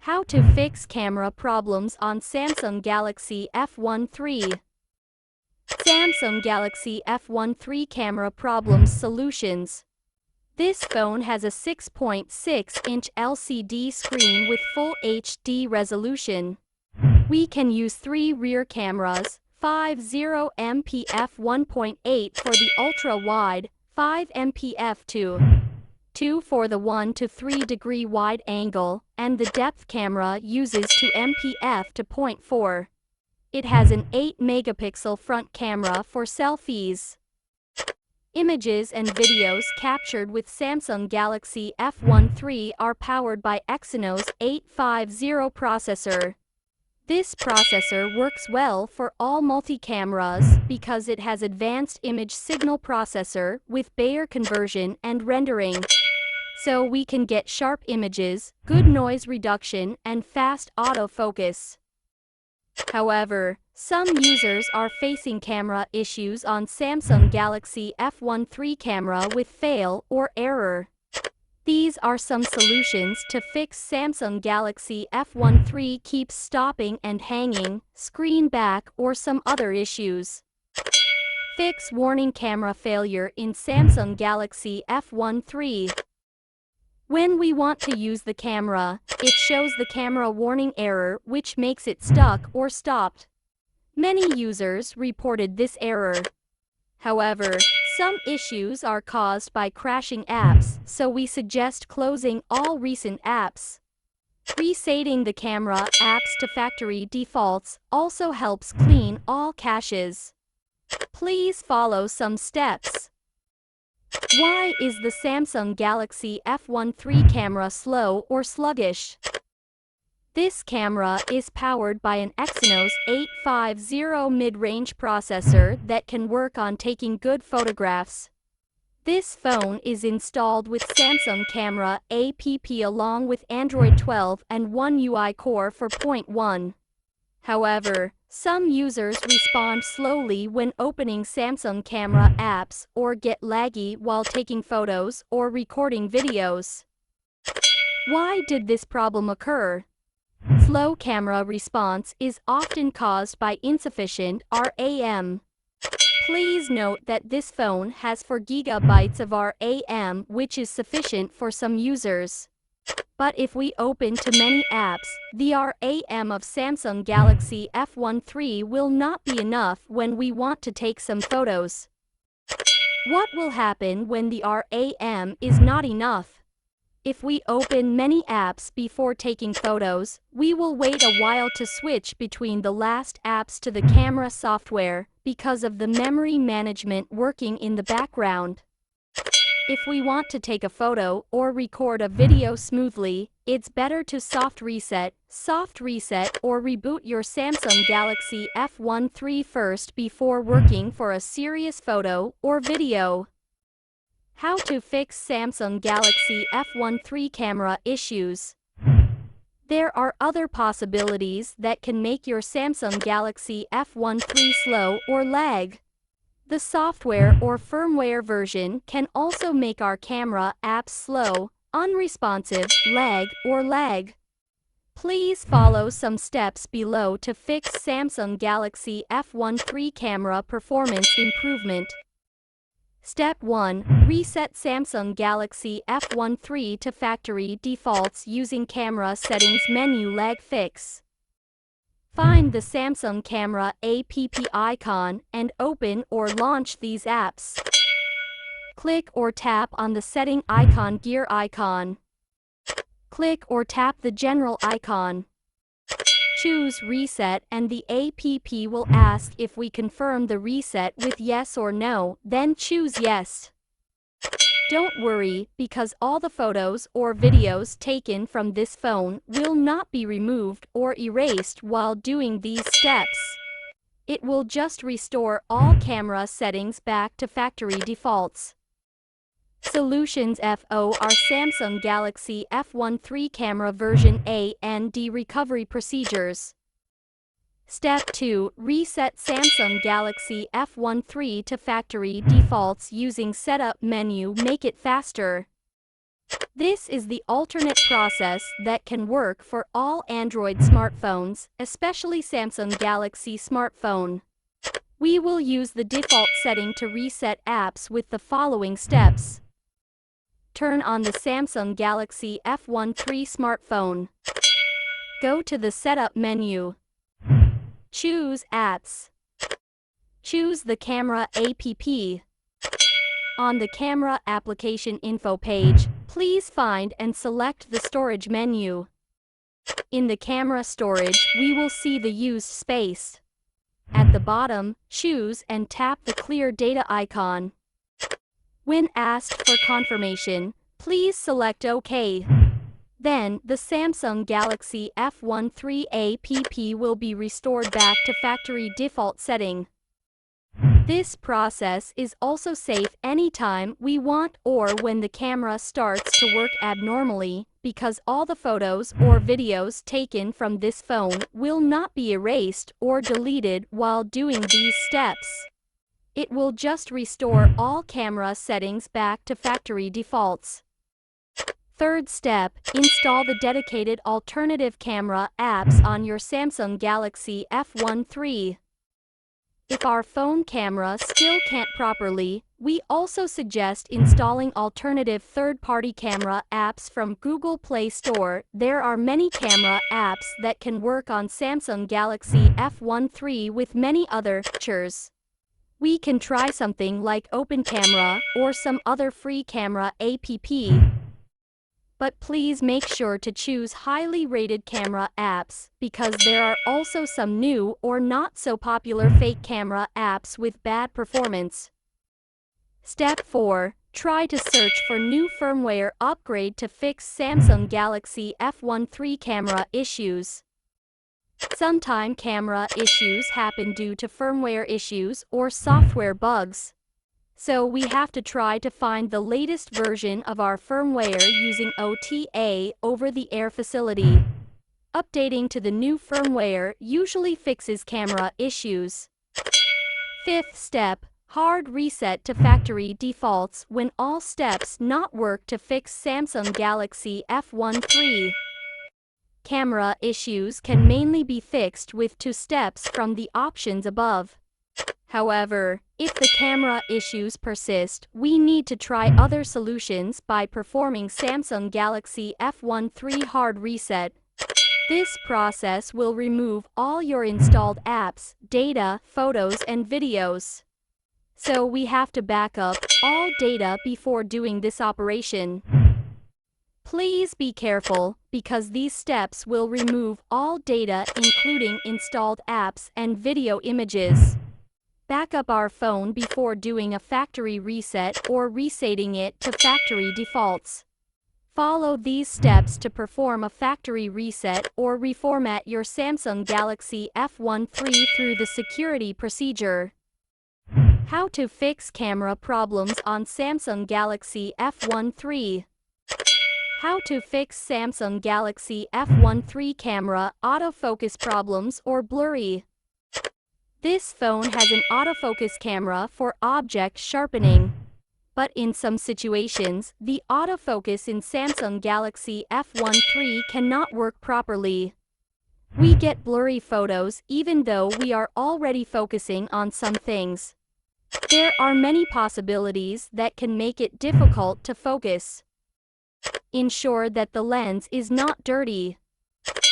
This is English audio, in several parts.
How to fix camera problems on Samsung Galaxy F13. Samsung Galaxy F13 camera problems solutions. This phone has a 6.6-inch LCD screen with full HD resolution. We can use 3 rear cameras, 50MP f1.8 for the ultra-wide, 5MP f2 for the 1 to 3 degree wide angle, and the depth camera uses 2MP f2.4. It has an 8 megapixel front camera for selfies. Images and videos captured with Samsung Galaxy F13 are powered by Exynos 850 processor. This processor works well for all multi-cameras because it has advanced image signal processor with Bayer conversion and rendering. So we can get sharp images, good noise reduction, and fast autofocus. However, some users are facing camera issues on Samsung Galaxy F13 camera with fail or error. These are some solutions to fix Samsung Galaxy F13 keeps stopping and hanging, screen back, or some other issues. Fix warning camera failure in Samsung Galaxy F13. When we want to use the camera, it shows the camera warning error, which makes it stuck or stopped. Many users reported this error. However, some issues are caused by crashing apps, so we suggest closing all recent apps. Resetting the camera apps to factory defaults also helps clean all caches. Please follow some steps. Why is the Samsung Galaxy F13 camera slow or sluggish? This camera is powered by an Exynos 850 mid-range processor that can work on taking good photographs. This phone is installed with Samsung Camera app along with Android 12 and One UI Core 4.1. However, some users respond slowly when opening Samsung Camera apps or get laggy while taking photos or recording videos. Why did this problem occur? Slow camera response is often caused by insufficient RAM. Please note that this phone has 4 GB of RAM, which is sufficient for some users. But if we open too many apps, the RAM of Samsung Galaxy F13 will not be enough when we want to take some photos. What will happen when the RAM is not enough? If we open many apps before taking photos, we will wait a while to switch between the last apps to the camera software because of the memory management working in the background. If we want to take a photo or record a video smoothly, it's better to soft reset, or reboot your Samsung Galaxy F13 first before working for a serious photo or video. How to fix Samsung Galaxy F13 camera issues. There are other possibilities that can make your Samsung Galaxy F13 slow or lag. The software or firmware version can also make our camera apps slow, unresponsive, lag, or lag. Please follow some steps below to fix Samsung Galaxy F13 camera performance improvement. Step 1. Reset Samsung Galaxy F13 to factory defaults using camera settings menu lag fix. Find the Samsung Camera app icon and open or launch these apps. Click or tap on the setting icon gear icon. Click or tap the general icon. Choose reset and the app will ask if we confirm the reset with yes or no, then choose yes. Don't worry, because all the photos or videos taken from this phone will not be removed or erased while doing these steps. It will just restore all camera settings back to factory defaults. Solutions FO are Samsung Galaxy F13 camera version A and D recovery procedures. Step 2. Reset Samsung Galaxy F13 to factory defaults using setup menu. Make it faster. This is the alternate process that can work for all Android smartphones, especially Samsung Galaxy smartphone. We will use the default setting to reset apps with the following steps. Turn on the Samsung Galaxy F13 smartphone. Go to the Setup menu. Choose Apps. Choose the Camera app. On the Camera Application Info page, please find and select the Storage menu. In the Camera Storage, we will see the Use Space. At the bottom, choose and tap the Clear Data icon. When asked for confirmation, please select OK. Then, the Samsung Galaxy F13 app will be restored back to factory default setting. This process is also safe anytime we want or when the camera starts to work abnormally, because all the photos or videos taken from this phone will not be erased or deleted while doing these steps. It will just restore all camera settings back to factory defaults. Third step, install the dedicated alternative camera apps on your Samsung Galaxy F13. If our phone camera still can't properly, we also suggest installing alternative third-party camera apps from Google Play Store. There are many camera apps that can work on Samsung Galaxy F13 with many other features. We can try something like Open Camera or some other free camera app. But please make sure to choose highly rated camera apps, because there are also some new or not so popular fake camera apps with bad performance. Step 4. Try to search for new firmware upgrade to fix Samsung Galaxy F13 camera issues. Sometimes camera issues happen due to firmware issues or software bugs. So we have to try to find the latest version of our firmware using OTA over-the-air facility. Updating to the new firmware usually fixes camera issues. Fifth step, hard reset to factory defaults when all steps not work to fix Samsung Galaxy F13. Camera issues can mainly be fixed with 2 steps from the options above. However, if the camera issues persist, we need to try other solutions by performing Samsung Galaxy F13 hard reset. This process will remove all your installed apps, data, photos and videos. So we have to back up all data before doing this operation. Please be careful, because these steps will remove all data including installed apps and video images. Back up our phone before doing a factory reset or resetting it to factory defaults. Follow these steps to perform a factory reset or reformat your Samsung Galaxy F13 through the security procedure. How to fix camera problems on Samsung Galaxy F13. How to fix Samsung Galaxy F13 camera autofocus problems or blurry. This phone has an autofocus camera for object sharpening. But in some situations, the autofocus in Samsung Galaxy F13 cannot work properly. We get blurry photos even though we are already focusing on some things. There are many possibilities that can make it difficult to focus. Ensure that the lens is not dirty.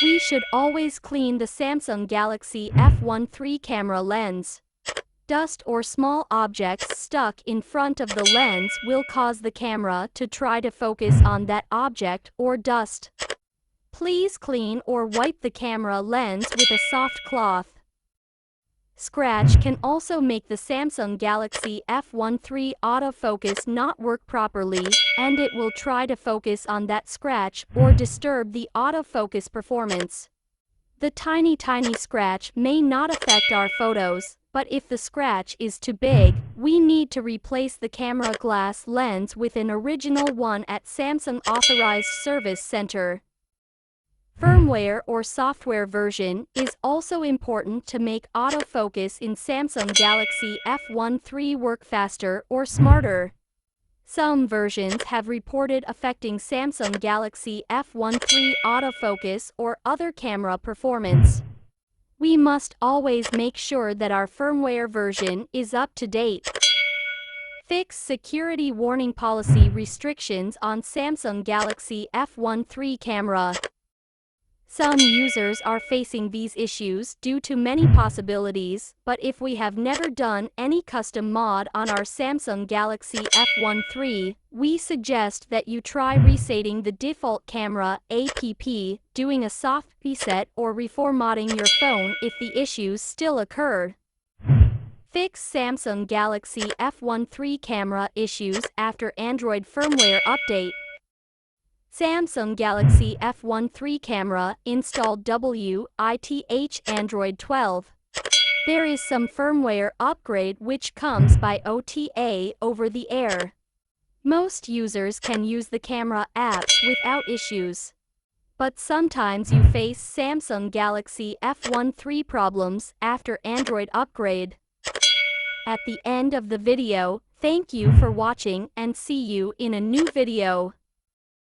We should always clean the Samsung Galaxy F13 camera lens. Dust or small objects stuck in front of the lens will cause the camera to try to focus on that object or dust. Please clean or wipe the camera lens with a soft cloth. Scratch can also make the Samsung Galaxy F13 autofocus not work properly, and it will try to focus on that scratch or disturb the autofocus performance. The tiny scratch may not affect our photos, but if the scratch is too big, we need to replace the camera glass lens with an original one at Samsung Authorized Service Center. Firmware or software version is also important to make autofocus in Samsung Galaxy F13 work faster or smarter. Some versions have reported affecting Samsung Galaxy F13 autofocus or other camera performance. We must always make sure that our firmware version is up to date. Fix security warning policy restrictions on Samsung Galaxy F13 camera. Some users are facing these issues due to many possibilities, but if we have never done any custom mod on our Samsung Galaxy F13, we suggest that you try resetting the default camera app, doing a soft reset or reformatting your phone if the issues still occur. Fix Samsung Galaxy F13 camera issues after Android firmware update. Samsung Galaxy F13 camera installed with Android 12. There is some firmware upgrade which comes by OTA over the air. Most users can use the camera apps without issues. But sometimes you face Samsung Galaxy F13 problems after Android upgrade. At the end of the video, thank you for watching and see you in a new video.